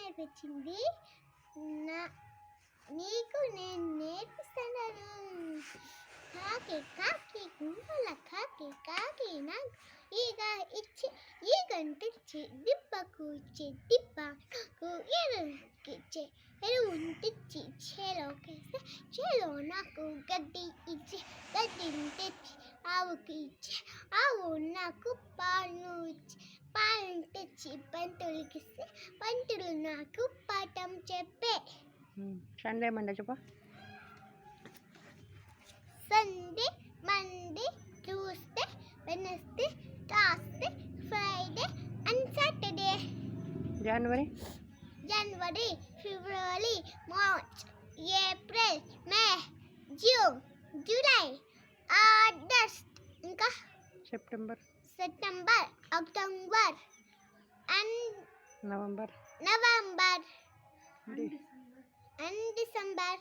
నేర్పించింది నీకు నేను నేర్పిస్తాను. కాకి కాకి గుండెల కాకి కాకి నాకు ఈగంటిచ్చి దిబ్బకు ఇచ్చే దిబ్బకు ఎరువుకిచ్చే ఎరువుంటిచ్చి చేలోకేస్తే చేలో నాకు గడ్డి ఇచ్చి గడ్డిని తెచ్చి ఆవుకి ఇచ్చే ఆవు నాకు పాలు ఇచ్చి పాలను తెచ్చి పంతులకిస్తే పంతులు నాకు పాఠం చెప్పే. సండే మండే చెప్ప. Sunday Monday Tuesday Wednesday Thursday Friday and Saturday. January February March April May June July August ఇంకా September October and November and December.